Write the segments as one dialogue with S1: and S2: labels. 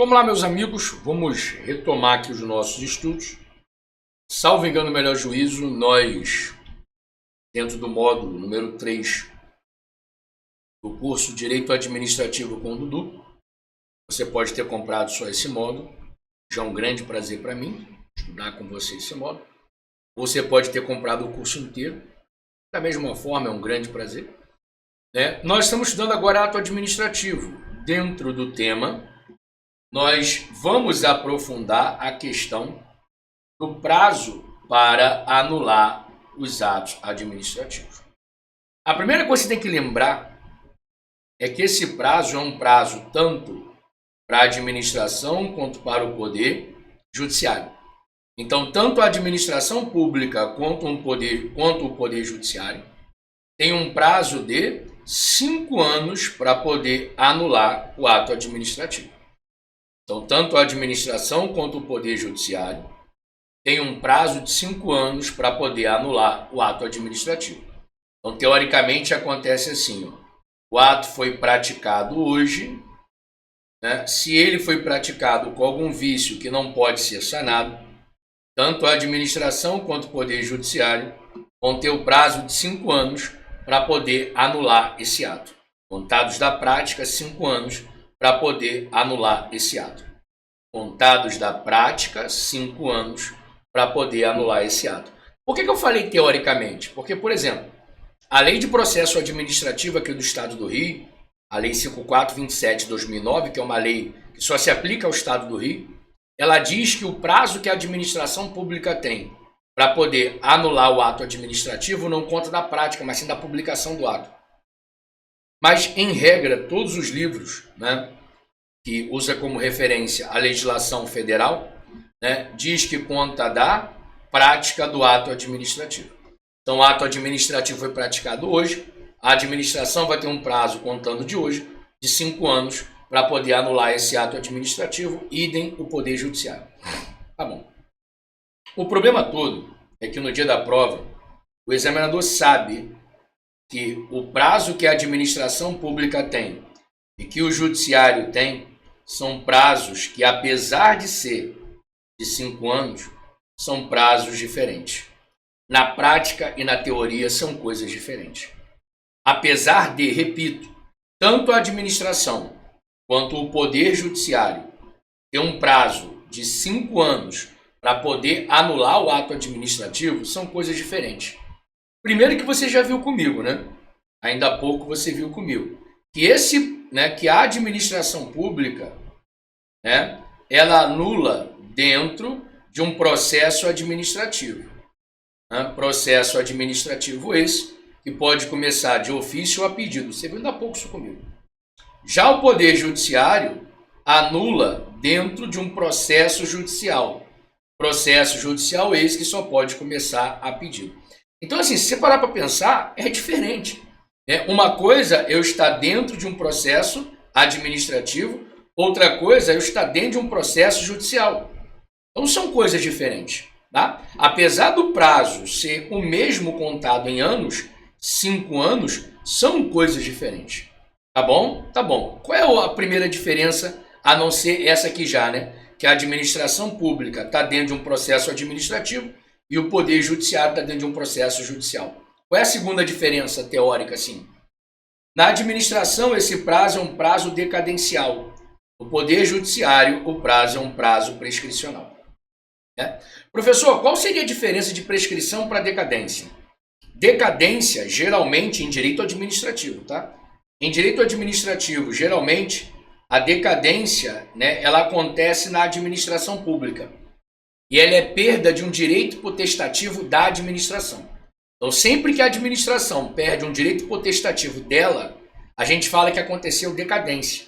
S1: Vamos lá, meus amigos, vamos retomar aqui os nossos estudos. Salvo engano, melhor juízo, nós, dentro do módulo número 3 do curso Direito Administrativo com o Dudu, você pode ter comprado só esse módulo, já é um grande prazer para mim estudar com você esse módulo. Você pode ter comprado o curso inteiro, da mesma forma é um grande prazer. Nós estamos estudando agora ato administrativo. Dentro do tema, nós vamos aprofundar a questão do prazo para anular os atos administrativos. A primeira coisa que você tem que lembrar é que esse prazo é um prazo tanto para a administração quanto para o poder judiciário. Então, tanto a administração pública quanto o poder judiciário tem um prazo de 5 anos para poder anular o ato administrativo. Então, tanto a administração quanto o poder judiciário tem um prazo de 5 anos para poder anular o ato administrativo. Então, teoricamente, acontece assim, o ato foi praticado hoje, se ele foi praticado com algum vício que não pode ser sanado, tanto a administração quanto o poder judiciário vão ter o prazo de 5 anos para poder anular esse ato. Contados da prática, 5 anos para poder anular esse ato. Contados da prática, 5 anos para poder anular esse ato. Por que eu falei teoricamente? Porque, por exemplo, a Lei de Processo Administrativo aqui do Estado do Rio, a Lei 5427 de 2009, que é uma lei que só se aplica ao Estado do Rio, ela diz que o prazo que a administração pública tem para poder anular o ato administrativo não conta da prática, mas sim da publicação do ato. Mas, em regra, todos os livros, que usa como referência a legislação federal, diz que conta da prática do ato administrativo. Então, o ato administrativo foi praticado hoje, a administração vai ter um prazo, contando de hoje, de 5 anos para poder anular esse ato administrativo, idem o Poder Judiciário. Tá bom. O problema todo é que no dia da prova, o examinador sabe que o prazo que a administração pública tem e que o judiciário tem são prazos que, apesar de ser de 5 anos, são prazos diferentes. Na prática e na teoria são coisas diferentes. Apesar de, repito, tanto a administração quanto o Poder Judiciário ter um prazo de 5 anos para poder anular o ato administrativo, são coisas diferentes. Primeiro que você já viu comigo, Ainda há pouco você viu comigo. Que a administração pública, ela anula dentro de um processo administrativo. Processo administrativo esse que pode começar de ofício ou a pedido. Você viu ainda há pouco isso comigo. Já o Poder Judiciário anula dentro de um processo judicial. Processo judicial esse que só pode começar a pedido. Então, assim, se você parar para pensar, é diferente. Uma coisa é eu estar dentro de um processo administrativo, outra coisa é eu estar dentro de um processo judicial. Então, são coisas diferentes. Tá? Apesar do prazo ser o mesmo contado em anos, 5 anos, são coisas diferentes. Tá bom? Tá bom. Qual é a primeira diferença, a não ser essa aqui já, Que a administração pública está dentro de um processo administrativo e o Poder Judiciário está dentro de um processo judicial. Qual é a segunda diferença teórica, assim? Na administração, esse prazo é um prazo decadencial. No Poder Judiciário, o prazo é um prazo prescricional. Professor, qual seria a diferença de prescrição para decadência? Decadência, geralmente, em direito administrativo, tá? Em direito administrativo, geralmente, a decadência, ela acontece na administração pública. E ela é perda de um direito potestativo da administração. Então, sempre que a administração perde um direito potestativo dela, a gente fala que aconteceu decadência.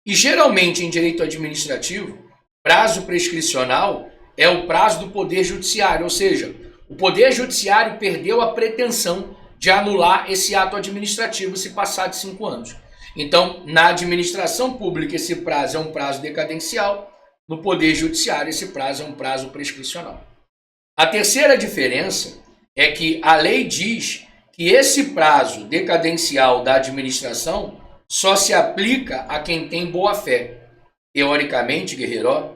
S1: E, geralmente, em direito administrativo, prazo prescricional é o prazo do Poder Judiciário, ou seja, o Poder Judiciário perdeu a pretensão de anular esse ato administrativo se passar de 5 anos. Então, na administração pública, esse prazo é um prazo decadencial, no Poder Judiciário, esse prazo é um prazo prescricional. A terceira diferença é que a lei diz que esse prazo decadencial da administração só se aplica a quem tem boa-fé. teoricamente, guerreiro, ó,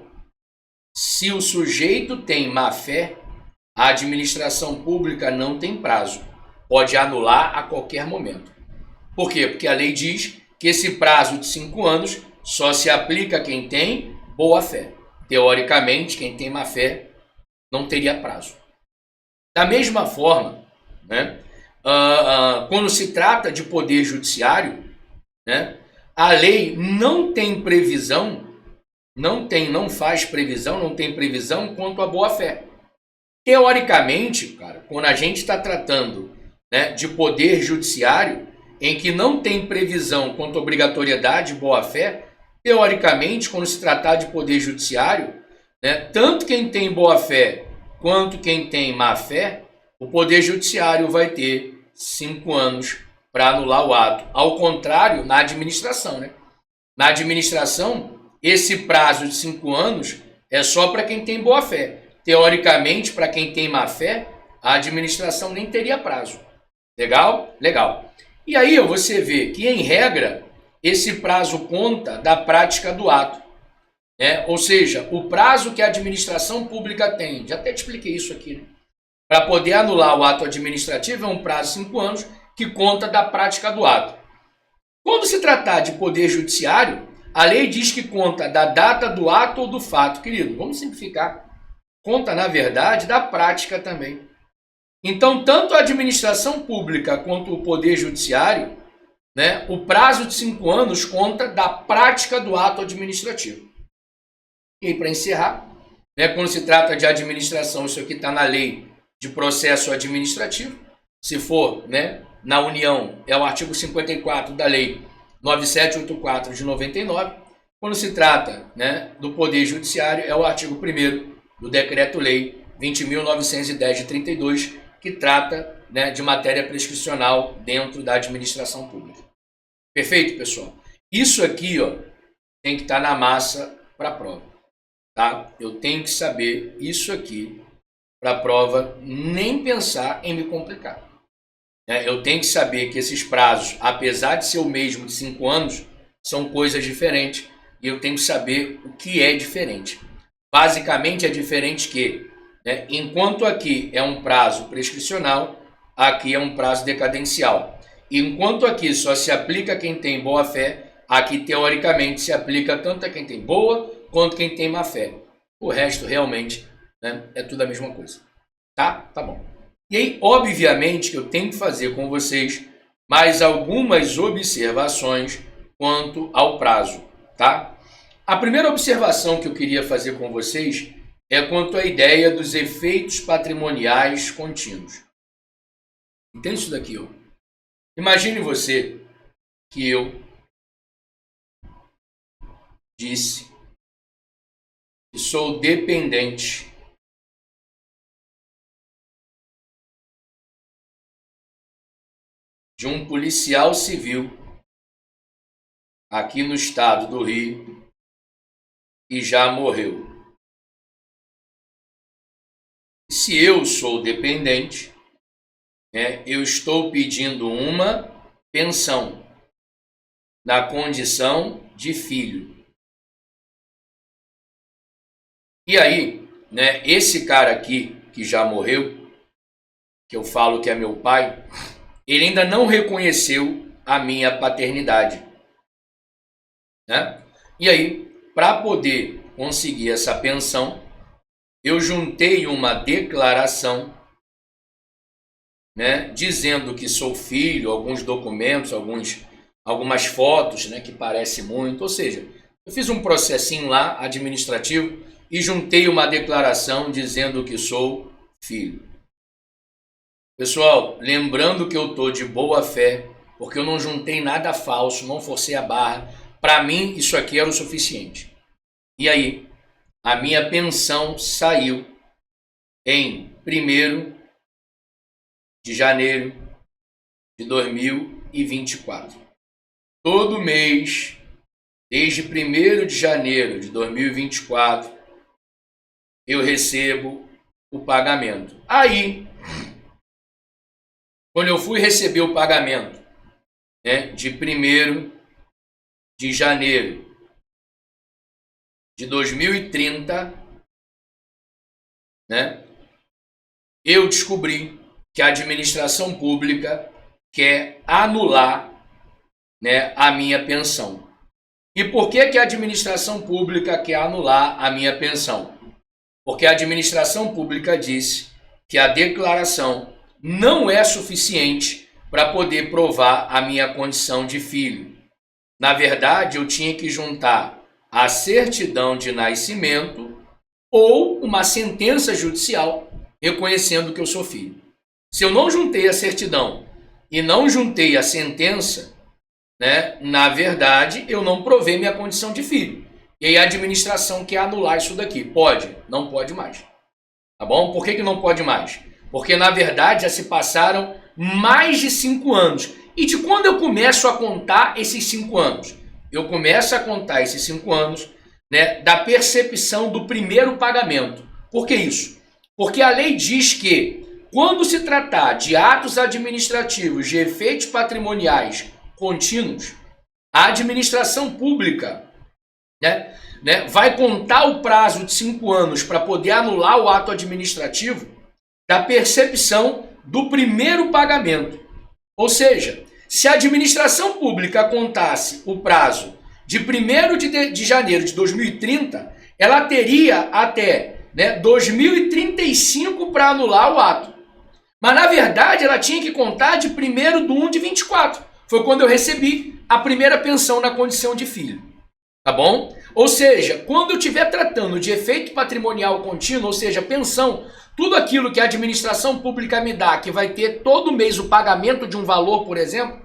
S1: se o sujeito tem má fé, a administração pública não tem prazo. Pode anular a qualquer momento. Por quê? Porque a lei diz que esse prazo de 5 anos só se aplica a quem tem boa fé. Teoricamente, quem tem má fé não teria prazo. Da mesma forma, né, quando se trata de poder judiciário, né, a lei não tem previsão, não faz previsão, não tem previsão quanto à boa fé. Teoricamente, cara, quando a gente está tratando, né, de poder judiciário, em que não tem previsão quanto à obrigatoriedade de boa-fé, teoricamente, quando se tratar de poder judiciário, né, tanto quem tem boa-fé quanto quem tem má-fé, o poder judiciário vai ter 5 anos para anular o ato. Ao contrário, na administração, né? Na administração, esse prazo de 5 anos é só para quem tem boa-fé. Teoricamente, para quem tem má-fé, a administração nem teria prazo. Legal? Legal. E aí você vê que, em regra, esse prazo conta da prática do ato. Né? Ou seja, o prazo que a administração pública tem, já até te expliquei isso aqui, né? Para poder anular o ato administrativo é um prazo de 5 anos que conta da prática do ato. Quando se tratar de poder judiciário, a lei diz que conta da data do ato ou do fato. Querido, vamos simplificar. Conta, na verdade, da prática também. Então, tanto a administração pública quanto o poder judiciário, né, o prazo de 5 anos conta da prática do ato administrativo. E aí, para encerrar, né, quando se trata de administração, isso aqui está na lei de processo administrativo. Se for, né, na União, é o artigo 54 da lei 9784 de 99. Quando se trata, né, do poder judiciário, é o artigo 1º do Decreto-Lei 20.910 de 32, que trata, né, de matéria prescricional dentro da administração pública. Perfeito, pessoal? Isso aqui, ó, tem que estar na massa para a prova. Tá? Eu tenho que saber isso aqui para a prova nem pensar em me complicar. Eu tenho que saber que esses prazos, apesar de ser o mesmo de 5 anos, são coisas diferentes e eu tenho que saber o que é diferente. Basicamente é diferente que, né, enquanto aqui é um prazo prescricional, aqui é um prazo decadencial. Enquanto aqui só se aplica a quem tem boa fé, aqui teoricamente se aplica tanto a quem tem boa quanto quem tem má fé. O resto realmente, né, é tudo a mesma coisa. Tá? Tá bom. E aí, obviamente, que eu tenho que fazer com vocês mais algumas observações quanto ao prazo, tá? A primeira observação que eu queria fazer com vocês é quanto à ideia dos efeitos patrimoniais contínuos. Entende isso daqui, ó? Imagine você que eu disse que sou dependente de um policial civil aqui no estado do Rio e já morreu. Se eu sou dependente, né, eu estou pedindo uma pensão na condição de filho. E aí, né, esse cara aqui que já morreu, que eu falo que é meu pai, ele ainda não reconheceu a minha paternidade, né? E aí, para poder conseguir essa pensão, eu juntei uma declaração, né, dizendo que sou filho, alguns documentos, algumas fotos, né, que parece muito, ou seja, eu fiz um processinho lá administrativo e juntei uma declaração dizendo que sou filho. Pessoal, lembrando que eu estou de boa fé, porque eu não juntei nada falso, não forcei a barra. Para mim, isso aqui era o suficiente. E aí, a minha pensão saiu em 1º de janeiro de 2024. Todo mês, desde 1º de janeiro de 2024, eu recebo o pagamento. Aí, quando eu fui receber o pagamento, né, de 1º de janeiro de 2030, né, eu descobri que a administração pública quer anular, né, a minha pensão. E por que a administração pública quer anular a minha pensão? Porque a administração pública disse que a declaração não é suficiente para poder provar a minha condição de filho. Na verdade, eu tinha que juntar a certidão de nascimento ou uma sentença judicial reconhecendo que eu sou filho. Se eu não juntei a certidão e não juntei a sentença, né, na verdade, eu não provei minha condição de filho. E aí a administração quer anular isso daqui. Pode? Não pode mais. Tá bom? Por que não pode mais? Porque, na verdade, já se passaram mais de 5 anos. E de quando eu começo a contar esses 5 anos? Eu começo a contar esses 5 anos, né, da percepção do primeiro pagamento. Por que isso? Porque a lei diz que, quando se tratar de atos administrativos de efeitos patrimoniais contínuos, a administração pública, né, vai contar o prazo de 5 anos para poder anular o ato administrativo da percepção do primeiro pagamento. Ou seja, se a administração pública contasse o prazo de 1º de janeiro de 2030, ela teria até, né, 2035 para anular o ato. Mas, na verdade, ela tinha que contar de 1º de 24. Foi quando eu recebi a primeira pensão na condição de filho. Tá bom? Ou seja, quando eu estiver tratando de efeito patrimonial contínuo, ou seja, pensão, tudo aquilo que a administração pública me dá, que vai ter todo mês o pagamento de um valor, por exemplo,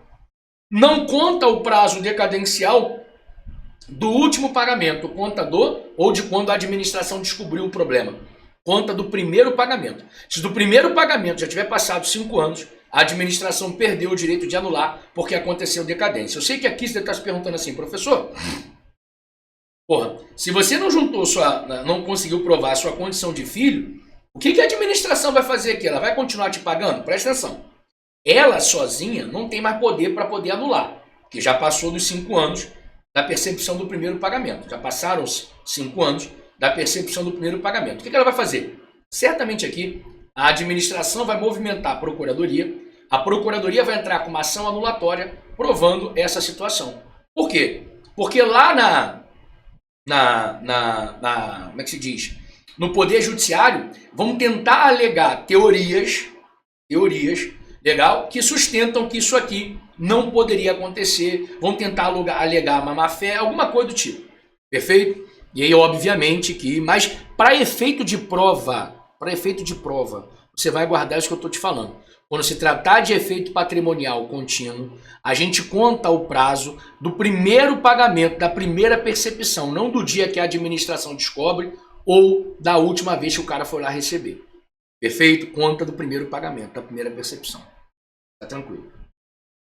S1: não conta o prazo decadencial do último pagamento, conta ou de quando a administração descobriu o problema. Conta do primeiro pagamento. Se do primeiro pagamento já tiver passado 5 anos, a administração perdeu o direito de anular porque aconteceu decadência. Eu sei que aqui você está se perguntando assim, professor, porra, se você não conseguiu provar a sua condição de filho, o que a administração vai fazer aqui? Ela vai continuar te pagando? Presta atenção. Ela sozinha não tem mais poder para poder anular, porque já passou dos 5 anos da percepção do primeiro pagamento. Já passaram os 5 anos da percepção do primeiro pagamento. O que ela vai fazer? Certamente aqui a administração vai movimentar a procuradoria vai entrar com uma ação anulatória provando essa situação. Por quê? Porque lá como é que se diz? No Poder Judiciário, vão tentar alegar teorias, legal, que sustentam que isso aqui não poderia acontecer, vão tentar alegar uma má-fé, alguma coisa do tipo. Perfeito? E aí, obviamente, mas para efeito de prova, você vai guardar isso que eu estou te falando. Quando se tratar de efeito patrimonial contínuo, a gente conta o prazo do primeiro pagamento, da primeira percepção, não do dia que a administração descobre ou da última vez que o cara foi lá receber. Perfeito? Conta do primeiro pagamento, da primeira percepção. Tá tranquilo.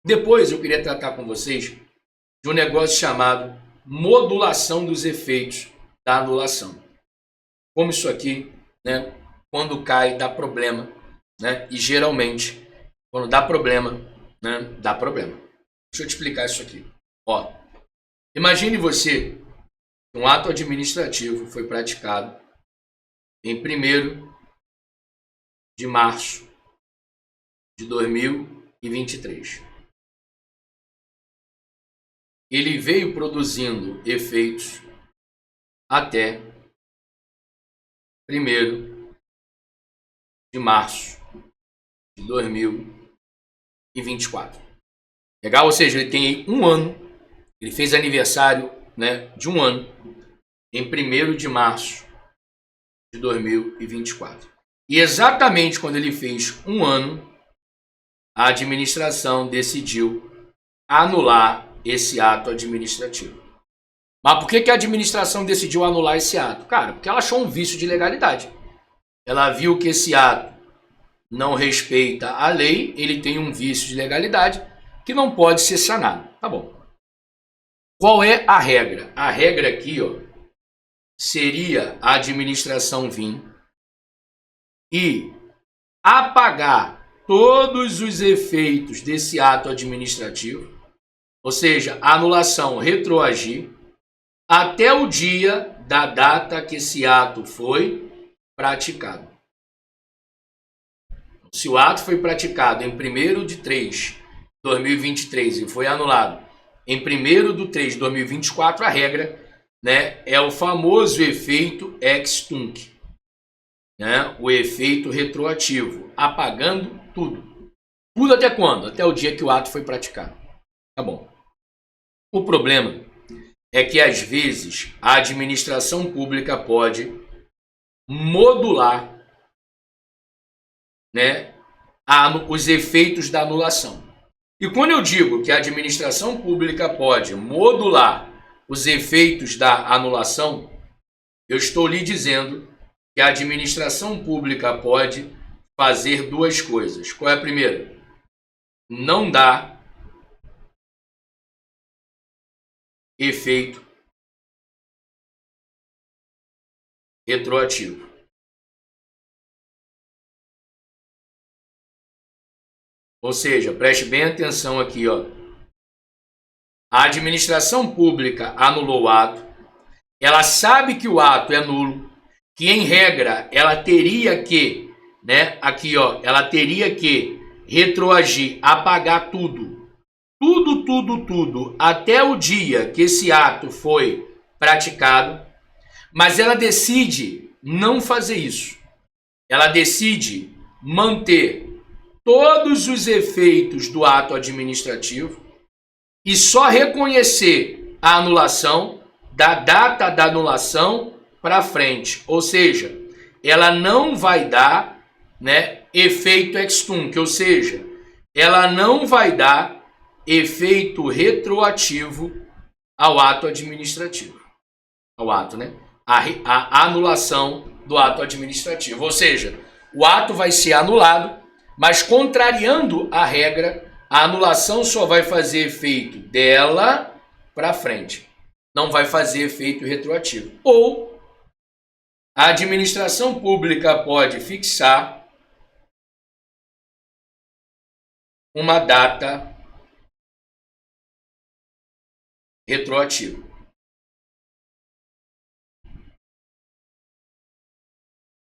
S1: Depois eu queria tratar com vocês de um negócio chamado modulação dos efeitos da anulação. Como isso aqui, né, quando cai, dá problema, né? E geralmente, quando dá problema, né, dá problema. Deixa eu te explicar isso aqui. Ó, imagine você que um ato administrativo foi praticado em 1º de março de 2023. Ele veio produzindo efeitos até 1º de março de 2024. Legal? Ou seja, ele tem aí 1 ano, ele fez aniversário, né, de 1 ano em 1º de março de 2024. E exatamente quando ele fez 1 ano, a administração decidiu anular esse ato administrativo. Mas por que a administração decidiu anular esse ato? Cara, porque ela achou um vício de legalidade. Ela viu que esse ato não respeita a lei, ele tem um vício de legalidade que não pode ser sanado. Tá bom. Qual é a regra? A regra aqui, ó, seria a administração vir e apagar todos os efeitos desse ato administrativo, ou seja, a anulação retroagir até o dia da data que esse ato foi praticado. Se o ato foi praticado em 1º de 3 de 2023 e foi anulado em 1º de 3 de 2024, a regra, né, é o famoso efeito ex tunc, né, o efeito retroativo, apagando tudo. Tudo até quando? Até o dia que o ato foi praticado. Tá bom. O problema é que, às vezes, a administração pública pode modular, né, os efeitos da anulação. E quando eu digo que a administração pública pode modular os efeitos da anulação, eu estou lhe dizendo que a administração pública pode fazer duas coisas. Qual é a primeira? Não dá efeito retroativo. Ou seja, preste bem atenção aqui, ó. A administração pública anulou o ato, ela sabe que o ato é nulo, que em regra ela teria que, né, aqui, ó, ela teria que retroagir, apagar tudo, até o dia que esse ato foi praticado, mas ela decide não fazer isso. Ela decide manter todos os efeitos do ato administrativo e só reconhecer a anulação da data da anulação para frente. Ou seja, ela não vai dar, né, efeito ex tunc, ou seja, ela não vai dar efeito retroativo ao ato administrativo. Ao ato, né? A anulação do ato administrativo. Ou seja, o ato vai ser anulado, mas contrariando a regra, a anulação só vai fazer efeito dela para frente. Não vai fazer efeito retroativo. Ou a administração pública pode fixar uma data retroativa.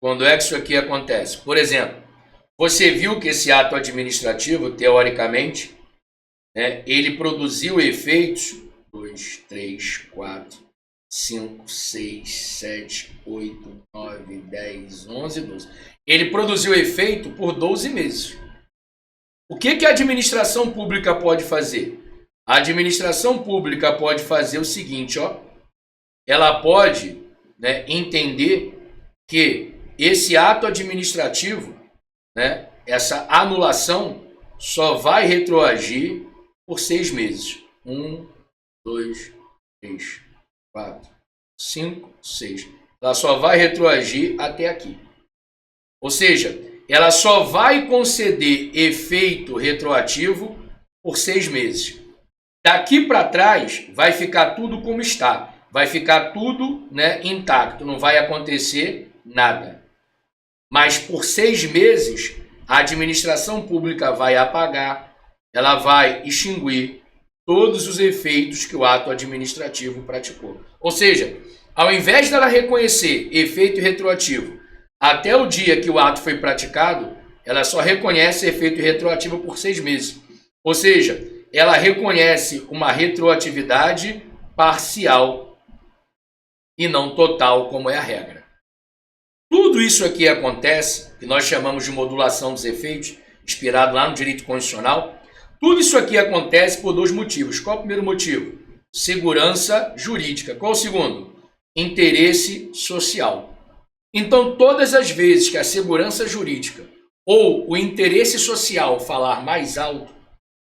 S1: Quando é que isso aqui acontece? Por exemplo, você viu que esse ato administrativo, teoricamente, né, ele produziu efeitos 2, 3, 4, 5, 6, 7, 8, 9, 10, 11, 12. Ele produziu efeito por 12 meses. O que a administração pública pode fazer? A administração pública pode fazer o seguinte, ó. Ela pode, né, entender que esse ato administrativo, né, essa anulação só vai retroagir por 6 meses. 1, 2, 3, 4, 5, 6. Ela só vai retroagir até aqui. Ou seja, ela só vai conceder efeito retroativo por 6 meses. Daqui para trás vai ficar tudo como está. Vai ficar tudo, né, intacto. Não vai acontecer nada. Mas por 6 meses, a administração pública vai apagar, ela vai extinguir todos os efeitos que o ato administrativo praticou. Ou seja, ao invés dela reconhecer efeito retroativo até o dia que o ato foi praticado, ela só reconhece efeito retroativo por 6 meses. Ou seja, ela reconhece uma retroatividade parcial e não total, como é a regra. Tudo isso aqui acontece, que nós chamamos de modulação dos efeitos, inspirado lá no direito constitucional. Tudo isso aqui acontece por 2 motivos. Qual é o primeiro motivo? Segurança jurídica. Qual o segundo? Interesse social. Então, todas as vezes que a segurança jurídica ou o interesse social falar mais alto,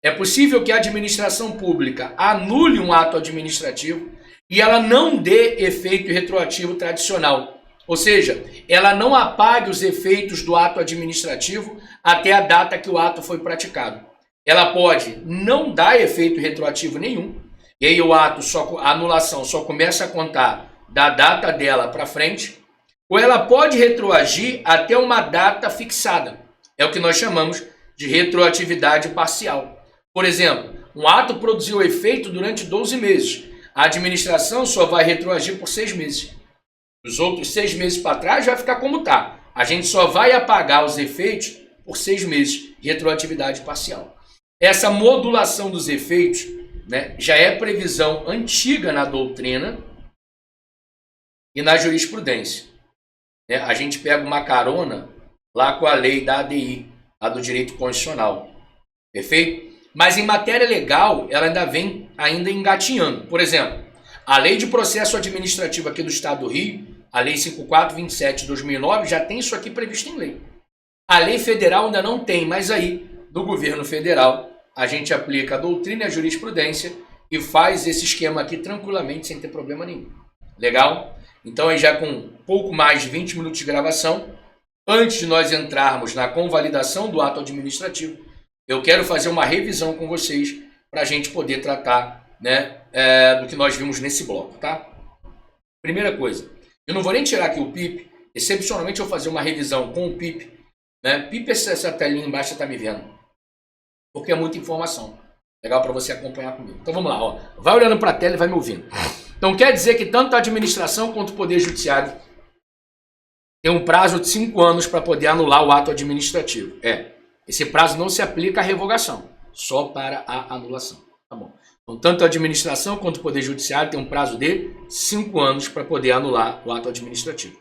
S1: é possível que a administração pública anule um ato administrativo e ela não dê efeito retroativo tradicional. Ou seja, ela não apague os efeitos do ato administrativo até a data que o ato foi praticado. Ela pode não dar efeito retroativo nenhum, e aí a anulação só começa a contar da data dela para frente, ou ela pode retroagir até uma data fixada. É o que nós chamamos de retroatividade parcial. Por exemplo, um ato produziu efeito durante 12 meses. A administração só vai retroagir por 6 meses. Os outros 6 meses para trás vai ficar como está. A gente só vai apagar os efeitos por 6 meses de retroatividade parcial. Essa modulação dos efeitos, né, já é previsão antiga na doutrina e na jurisprudência. A gente pega uma carona lá com a lei da ADI, a do direito constitucional. Perfeito? Mas em matéria legal, ela ainda vem engatinhando. Por exemplo, a lei de processo administrativo aqui do Estado do Rio, a lei 5427 de 2009, já tem isso aqui previsto em lei. A lei federal ainda não tem, mas aí, do governo federal, a gente aplica a doutrina e a jurisprudência e faz esse esquema aqui tranquilamente, sem ter problema nenhum. Legal? Então, aí já com pouco mais de 20 minutos de gravação, antes de nós entrarmos na convalidação do ato administrativo, eu quero fazer uma revisão com vocês para a gente poder tratar, né, do que nós vimos nesse bloco, tá? Primeira coisa, eu não vou nem tirar aqui o PIP, excepcionalmente eu vou fazer uma revisão com o PIP, né? PIP, essa telinha embaixo você está me vendo, porque é muita informação, legal para você acompanhar comigo. Então vamos lá, ó. Vai olhando para a tela e vai me ouvindo. Então quer dizer que tanto a administração quanto o Poder Judiciário tem um prazo de 5 anos para poder anular o ato administrativo. Esse prazo não se aplica à revogação, só para a anulação. Tá bom. Então, tanto a administração quanto o Poder Judiciário tem um prazo de 5 anos para poder anular o ato administrativo.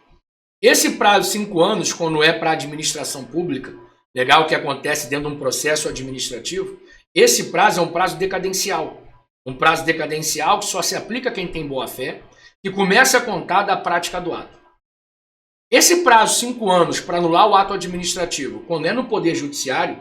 S1: Esse prazo de 5 anos, quando é para a administração pública, legal, que acontece dentro de um processo administrativo, esse prazo é um prazo decadencial. Um prazo decadencial que só se aplica a quem tem boa-fé e começa a contar da prática do ato. Esse prazo, 5 anos, para anular o ato administrativo, quando é no Poder Judiciário,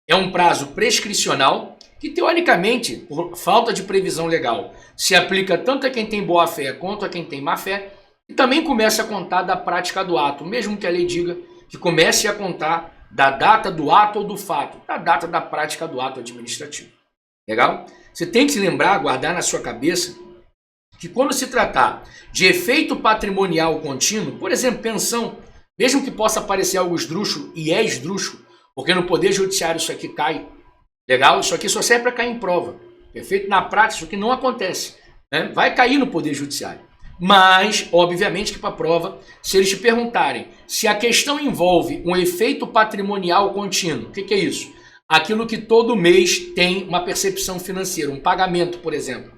S1: é um prazo prescricional que, teoricamente, por falta de previsão legal, se aplica tanto a quem tem boa-fé quanto a quem tem má-fé, e também começa a contar da prática do ato, mesmo que a lei diga que comece a contar da data do ato ou do fato, da data da prática do ato administrativo. Legal? Você tem que se lembrar, guardar na sua cabeça, que quando se tratar de efeito patrimonial contínuo, por exemplo, pensão, mesmo que possa parecer algo esdrúxulo, e é esdrúxulo, porque no Poder Judiciário isso aqui cai, legal? Isso aqui só serve para cair em prova. Perfeito? Na prática, isso aqui não acontece. Né? Vai cair no Poder Judiciário. Mas, obviamente que para a prova, se eles te perguntarem se a questão envolve um efeito patrimonial contínuo, o que é isso? Aquilo que todo mês tem uma percepção financeira, um pagamento, por exemplo.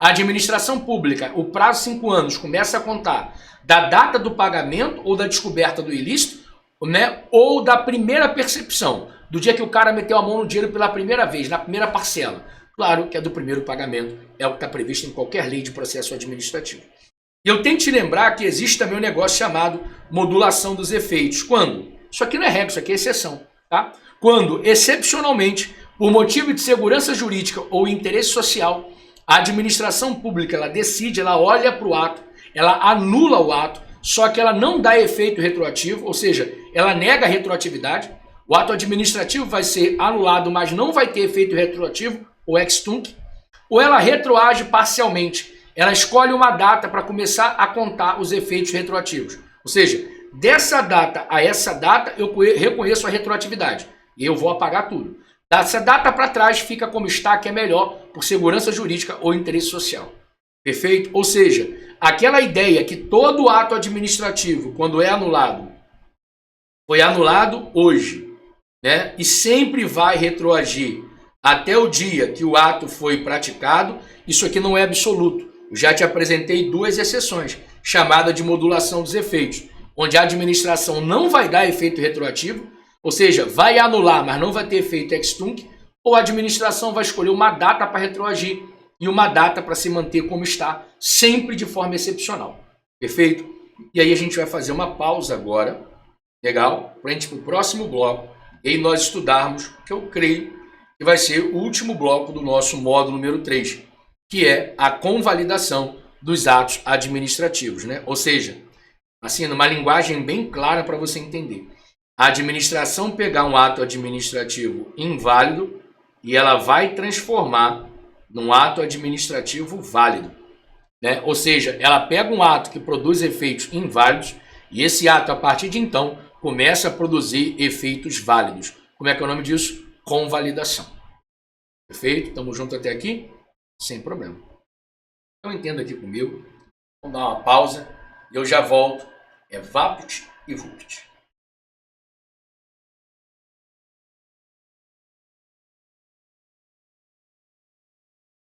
S1: A administração pública, o prazo de 5 anos, começa a contar da data do pagamento ou da descoberta do ilícito, né? Ou da primeira percepção, do dia que o cara meteu a mão no dinheiro pela primeira vez, na primeira parcela. Claro que é do primeiro pagamento, é o que está previsto em qualquer lei de processo administrativo. E eu tenho que te lembrar que existe também um negócio chamado modulação dos efeitos. Quando? Isso aqui não é regra, isso aqui é exceção. Tá? Quando, excepcionalmente, por motivo de segurança jurídica ou interesse social, a administração pública ela decide, ela olha para o ato, ela anula o ato, só que ela não dá efeito retroativo, ou seja, ela nega a retroatividade. O ato administrativo vai ser anulado, mas não vai ter efeito retroativo, ou ex-tunc, ou ela retroage parcialmente. Ela escolhe uma data para começar a contar os efeitos retroativos. Ou seja, dessa data a essa data eu reconheço a retroatividade e eu vou apagar tudo. Dessa data para trás fica como está, que é melhor por segurança jurídica ou interesse social. Perfeito? Ou seja, aquela ideia que todo ato administrativo, quando é anulado, foi anulado hoje, né? E sempre vai retroagir até o dia que o ato foi praticado, isso aqui não é absoluto. Eu já te apresentei 2 exceções, chamada de modulação dos efeitos, onde a administração não vai dar efeito retroativo, ou seja, vai anular, mas não vai ter efeito ex-tunc, ou a administração vai escolher uma data para retroagir e uma data para se manter como está, sempre de forma excepcional. Perfeito? E aí a gente vai fazer uma pausa agora, legal? Para a gente ir para o próximo bloco, e aí nós estudarmos, que eu creio que vai ser o último bloco do nosso módulo número 3, que é a convalidação dos atos administrativos, né? Ou seja, assim, numa linguagem bem clara para você entender. A administração pegar um ato administrativo inválido e ela vai transformar num ato administrativo válido, né? Ou seja, ela pega um ato que produz efeitos inválidos e esse ato, a partir de então, começa a produzir efeitos válidos. Como é que é o nome disso? Convalidação. Perfeito? Estamos juntos até aqui? Sem problema. Então entenda aqui comigo. Vamos dar uma pausa. Eu já volto. É Vapt e Vupt.